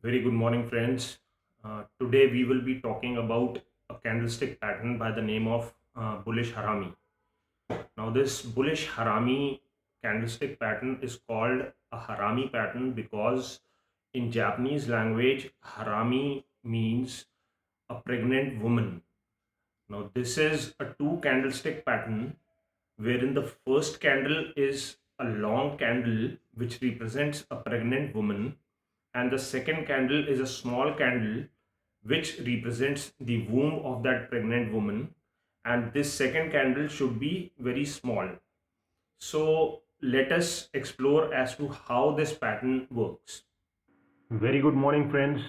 Very good morning, friends. Today we will be talking about a candlestick pattern by the name of bullish harami. Now, this bullish harami candlestick pattern is called a harami pattern because in Japanese language, harami means a pregnant woman. Now, this is a two candlestick pattern wherein the first candle is a long candle which represents a pregnant woman, and the second candle is a small candle which represents the womb of that pregnant woman. And this second candle should be very small. So, let us explore as to how this pattern works. Very good morning, friends.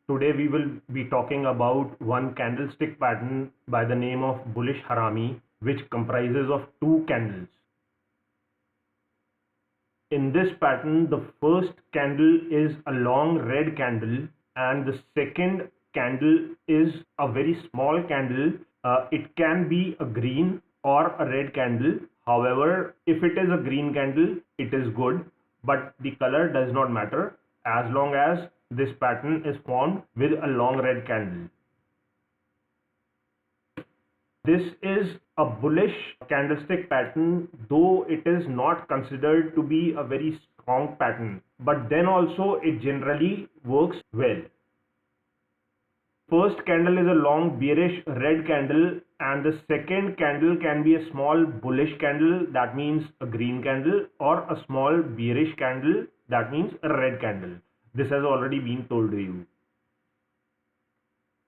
Today we will be talking about one candlestick pattern by the name of bullish harami, which comprises of two candles. In this pattern, the first candle is a long red candle and the second candle is a very small candle. It can be a green or a red candle. However, if it is a green candle, it is good, but the color does not matter as long as this pattern is formed with a long red candle. This is a bullish candlestick pattern, though it is not considered to be a very strong pattern, but then also it generally works well. First candle is a long bearish red candle, and the second candle can be a small bullish candle, that means a green candle, or a small bearish candle, that means a red candle. This has already been told to you.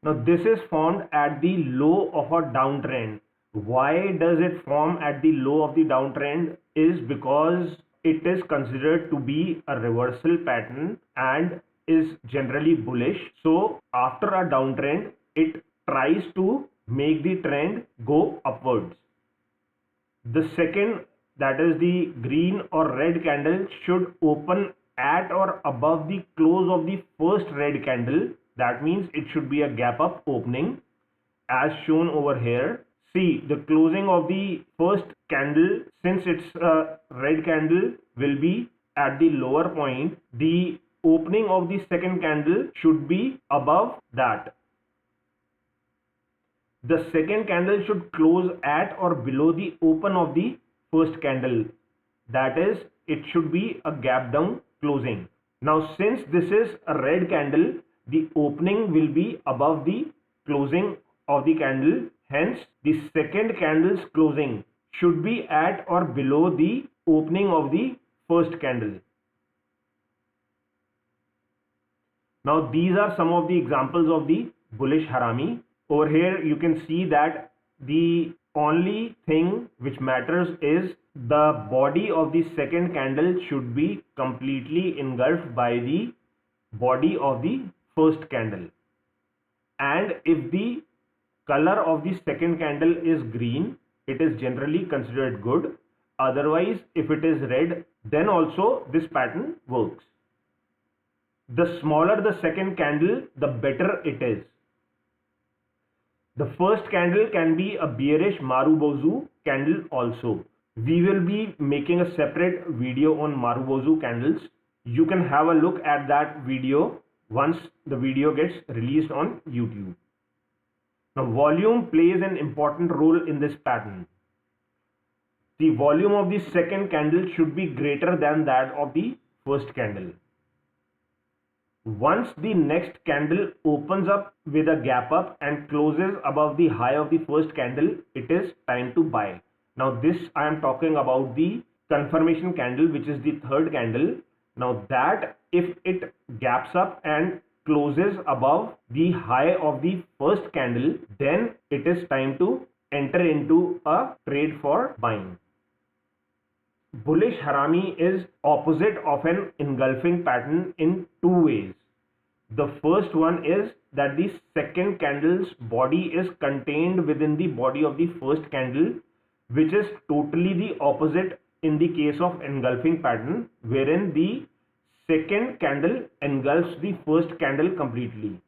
Now this is formed at the low of a downtrend. Why does it form at the low of the downtrend? Is because it is considered to be a reversal pattern and is generally bullish. So after a downtrend, it tries to make the trend go upwards. The second, that is the green or red candle, should open at or above the close of the first red candle. That means it should be a gap up opening as shown over here. See, the closing of the first candle, since it's a red candle, will be at the lower point. The opening of the second candle should be above that. The second candle should close at or below the open of the first candle. That is, it should be a gap down closing. Now, since this is a red candle, the opening will be above the closing of the candle. Hence, the second candle's closing should be at or below the opening of the first candle. Now, these are some of the examples of the bullish harami. Over here, you can see that the only thing which matters is the body of the second candle should be completely engulfed by the body of the first candle. And if the color of the second candle is green, it is generally considered good. Otherwise, if it is red, then also this pattern works. The smaller the second candle, the better it is. The first candle can be a bearish Marubozu candle also. We will be making a separate video on Marubozu candles. You can have a look at that video once the video gets released on YouTube. Now, volume plays an important role in this pattern. The volume of the second candle should be greater than that of the first candle. Once the next candle opens up with a gap up and closes above the high of the first candle, it is time to buy. Now this I am talking about the confirmation candle, which is the third candle. Now that if it gaps up and closes above the high of the first candle, then it is time to enter into a trade for buying. Bullish harami is opposite of an engulfing pattern in two ways. The first one is that the second candle's body is contained within the body of the first candle, which is totally the opposite in the case of engulfing pattern, wherein the second candle engulfs the first candle completely.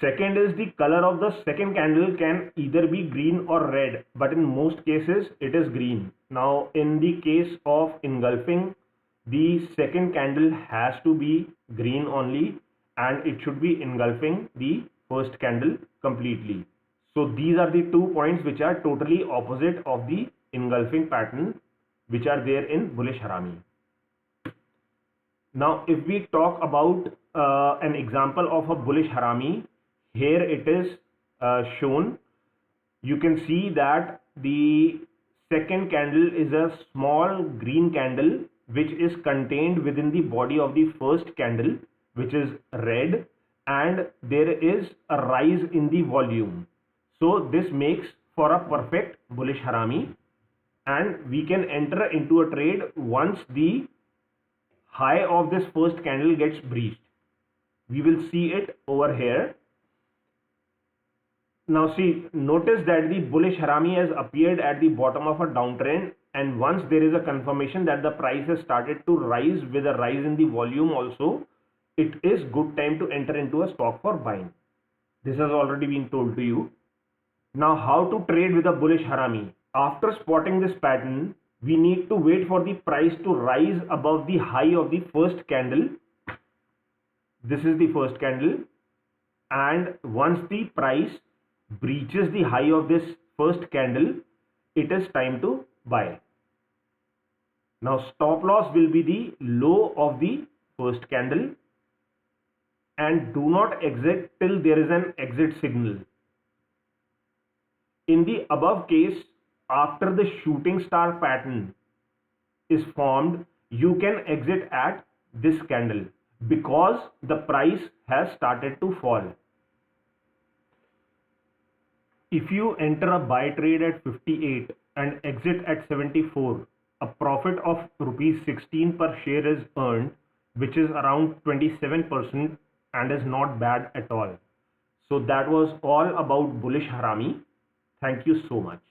Second is the color of the second candle can either be green or red, but in most cases it is green. Now in the case of engulfing, the second candle has to be green only, and it should be engulfing the first candle completely. So these are the 2 points which are totally opposite of the engulfing pattern which are there in bullish harami. Now if we talk about an example of a bullish harami, here it is shown. You can see that the second candle is a small green candle which is contained within the body of the first candle, which is red, and there is a rise in the volume. So this makes for a perfect bullish harami, and we can enter into a trade once the high of this first candle gets breached. We will see it over here. Now see, notice that the bullish harami has appeared at the bottom of a downtrend, and once there is a confirmation that the price has started to rise with a rise in the volume also, it is good time to enter into a stock for buying. This has already been told to you. Now how to trade with a bullish harami? After spotting this pattern, we need to wait for the price to rise above the high of the first candle. This is the first candle, and once the price breaches the high of this first candle, it is time to buy. Now stop loss will be the low of the first candle, and do not exit till there is an exit signal. In the above case, after the shooting star pattern is formed, you can exit at this candle because the price has started to fall. If you enter a buy trade at 58 and exit at 74, a profit of rupees 16 per share is earned, which is around 27% and is not bad at all. So that was all about bullish harami. Thank you so much.